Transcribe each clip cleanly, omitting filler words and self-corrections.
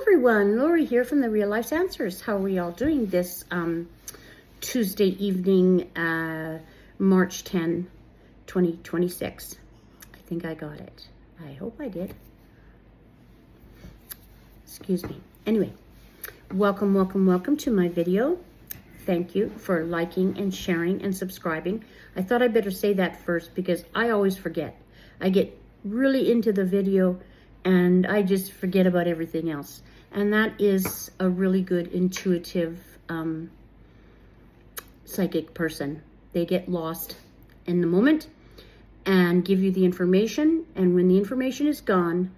everyone, Lori here from the Real Life Answers. How are we all doing this Tuesday evening, March 10, 2026? I think I got it. I hope I did. Excuse me. Anyway, welcome to my video. Thank you for liking and sharing and subscribing. I thought I better say that first because I always forget. I get really into the video and I just forget about everything else. And that is a really good intuitive psychic person. They get lost in the moment and give you the information, and when the information is gone,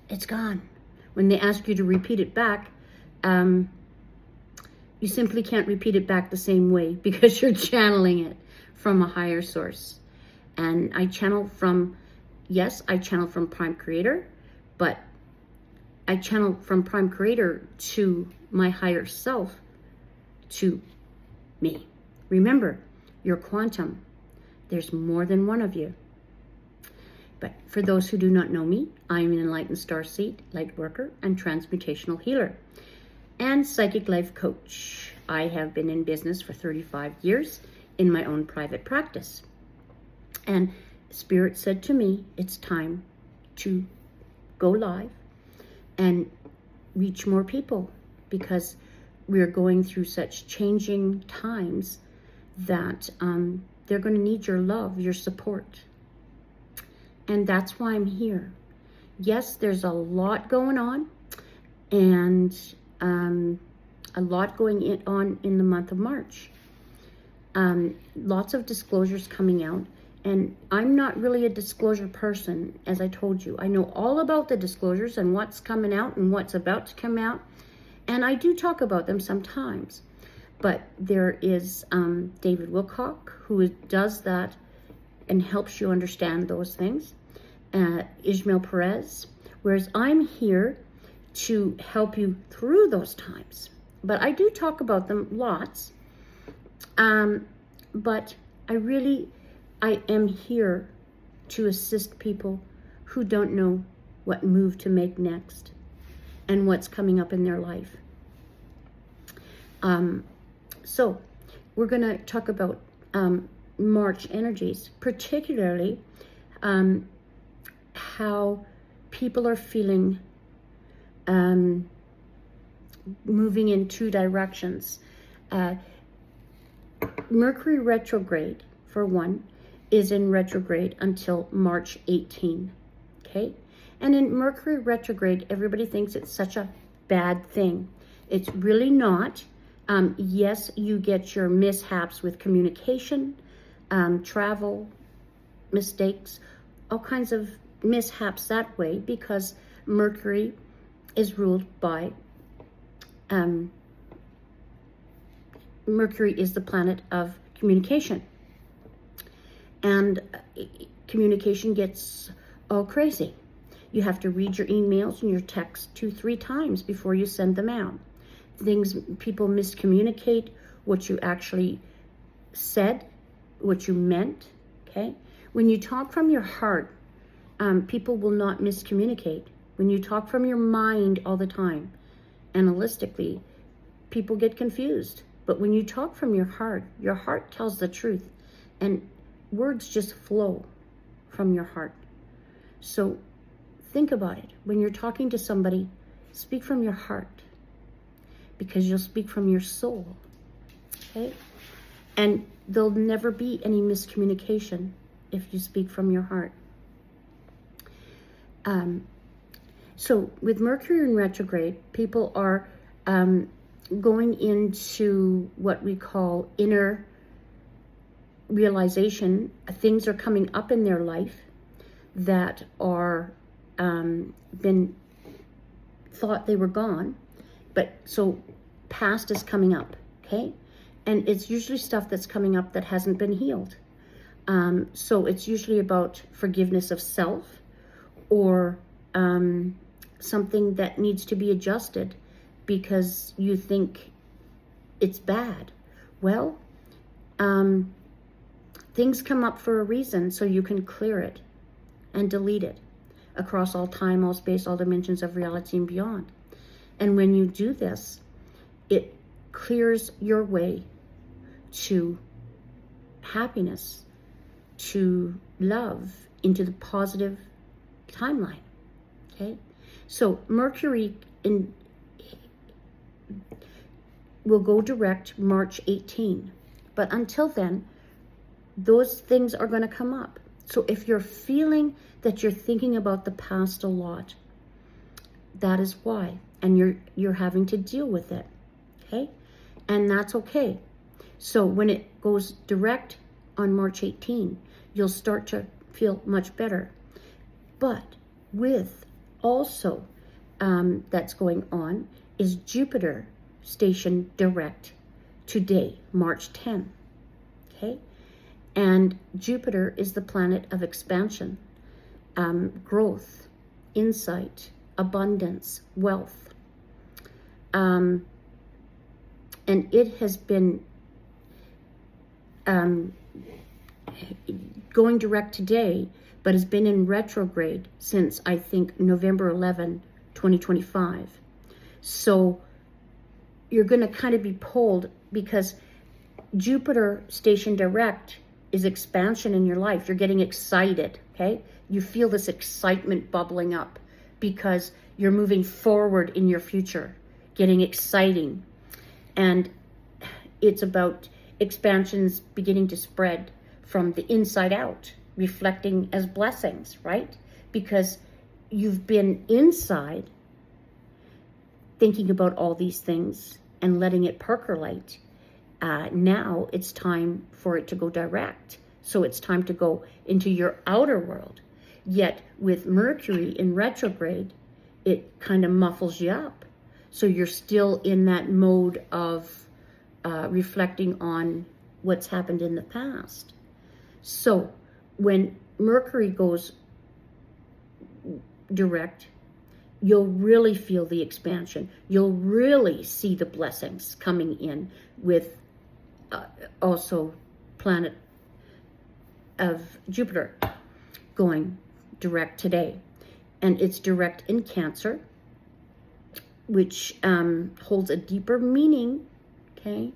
it's gone. When they ask you to repeat it back, you simply can't repeat it back the same way because you're channeling it from a higher source. And I channel from, yes, I channel from Prime Creator, but I channel from Prime Creator to my higher self, to me. Remember, you're quantum. There's more than one of you. But for those who do not know me, I'm an enlightened starseed, light worker, and transmutational healer, and psychic life coach. I have been in business for 35 years in my own private practice. And Spirit said to me, it's time to go live and reach more people, because we're going through such changing times that they're going to need your love, your support. And that's why I'm here. Yes, there's a lot going on, and a lot going on in the month of March. Lots of disclosures coming out. And I'm not really a disclosure person, as I told you. I know all about the disclosures and what's coming out and what's about to come out. And I do talk about them sometimes. But there is David Wilcock, who does that and helps you understand those things. Ismail Perez. Whereas I'm here to help you through those times. But I do talk about them lots. But I am here to assist people who don't know what move to make next and what's coming up in their life. So we're going to talk about March energies, particularly how people are feeling moving in two directions. Mercury retrograde, for one, is in retrograde until March 18, okay? And in Mercury retrograde, everybody thinks it's such a bad thing. It's really not. Yes, you get your mishaps with communication, travel, mistakes, all kinds of mishaps that way, because Mercury is ruled by, Mercury is the planet of communication. And communication gets all crazy. You have to read your emails and your texts 2-3 times before you send them out. People miscommunicate what you actually said, what you meant, okay? When you talk from your heart, people will not miscommunicate. When you talk from your mind all the time, analytically, people get confused. But when you talk from your heart tells the truth. And words just flow from your heart. So think about it. When you're talking to somebody, speak from your heart, because you'll speak from your soul, okay? And there'll never be any miscommunication if you speak from your heart. So with Mercury in retrograde, people are going into what we call inner realization. Things are coming up in their life that are been thought they were gone, but so past is coming up, okay? And it's usually stuff that's coming up that hasn't been healed. So it's usually about forgiveness of self, or something that needs to be adjusted because you think it's bad. Well, things come up for a reason, so you can clear it and delete it across all time, all space, all dimensions of reality and beyond. And when you do this, it clears your way to happiness, to love, into the positive timeline. Okay? So Mercury will go direct March 18. But until then, those things are going to come up. So if you're feeling that you're thinking about the past a lot, that is why. And you're having to deal with it. Okay? And that's okay. So when it goes direct on March 18, you'll start to feel much better. But with also that's going on is Jupiter station direct today, March 10. Okay? And Jupiter is the planet of expansion, growth, insight, abundance, wealth. And it has been going direct today, but has been in retrograde since, I think, November 11, 2025. So you're going to kind of be pulled, because Jupiter station direct is expansion in your life. You're getting excited, okay? You feel this excitement bubbling up because you're moving forward in your future, getting exciting. And it's about expansions beginning to spread from the inside out, reflecting as blessings, right? Because you've been inside thinking about all these things and letting it percolate. Now it's time for it to go direct. So it's time to go into your outer world. Yet with Mercury in retrograde, it kind of muffles you up. So you're still in that mode of reflecting on what's happened in the past. So when Mercury goes direct, you'll really feel the expansion. You'll really see the blessings coming in with also planet of Jupiter going direct today. And it's direct in Cancer, which holds a deeper meaning, okay,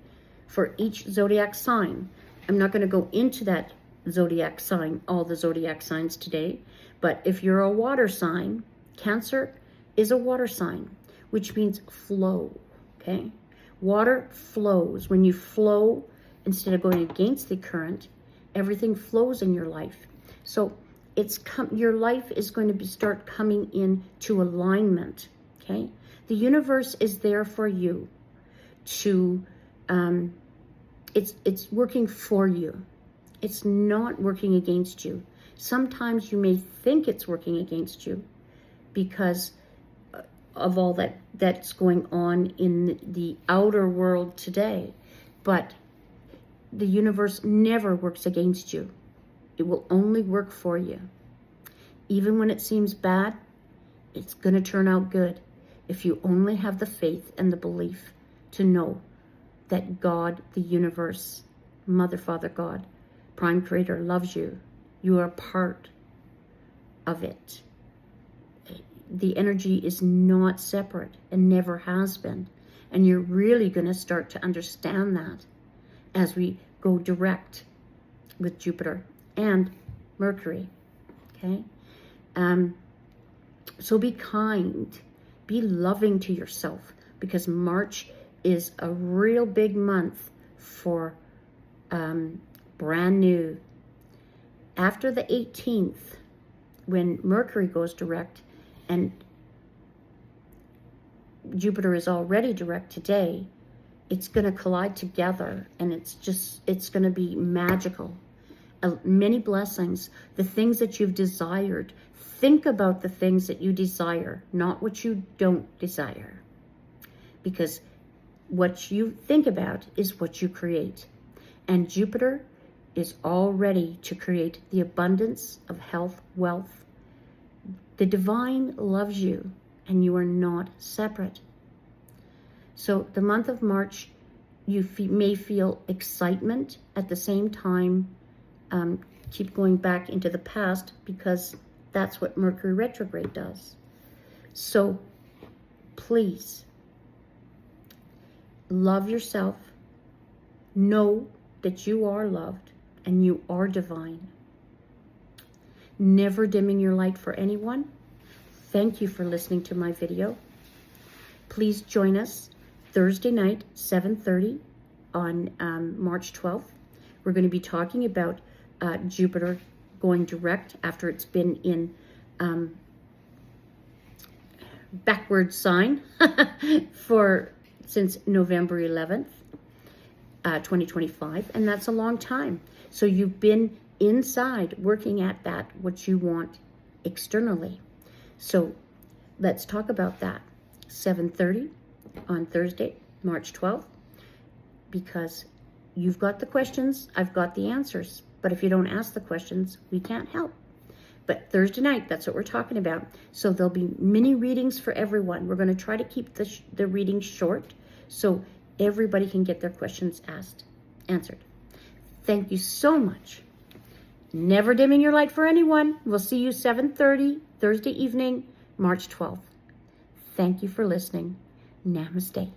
for each zodiac sign. I'm not going to go into that zodiac sign, all the zodiac signs today, but if you're a water sign, Cancer is a water sign, which means flow, okay? Water flows. When you flow, instead of going against the current, everything flows in your life. So your life is going to start coming into alignment, okay? The universe is there for you to, it's working for you. It's not working against you. Sometimes you may think it's working against you because of all that's going on in the outer world today. But the universe never works against you. It will only work for you. Even when it seems bad, it's going to turn out good if you only have the faith and the belief to know that God, the universe, Mother, Father, God, Prime Creator loves you. You are part of it. The energy is not separate and never has been. And you're really going to start to understand that as we go direct with Jupiter and Mercury, okay? So be kind, be loving to yourself, because March is a real big month for brand new. After the 18th, when Mercury goes direct and Jupiter is already direct today, it's going to collide together, and it's going to be magical. Many blessings, the things that you've desired. Think about the things that you desire, not what you don't desire. Because what you think about is what you create. And Jupiter is all ready to create the abundance of health, wealth. The divine loves you, and you are not separate. So the month of March, you may feel excitement. At the same time, keep going back into the past, because that's what Mercury retrograde does. So please Love yourself. Know that you are loved and you are divine. Never dimming your light for anyone. Thank you for listening to my video. Please join us Thursday night, 7:30 on March 12th. We're going to be talking about Jupiter going direct after it's been in backward sign since November 11th, 2025, and that's a long time. So you've been inside working at that, what you want externally. So let's talk about that. 7:30 on Thursday, March 12th, because you've got the questions, I've got the answers. But if you don't ask the questions, we can't help. But Thursday night, that's what we're talking about. So there'll be mini readings for everyone. We're going to try to keep the readings short so everybody can get their questions answered. Thank you so much. Never dimming your light for anyone. We'll see you 7:30 Thursday evening, March 12th. Thank you for listening. Namaste.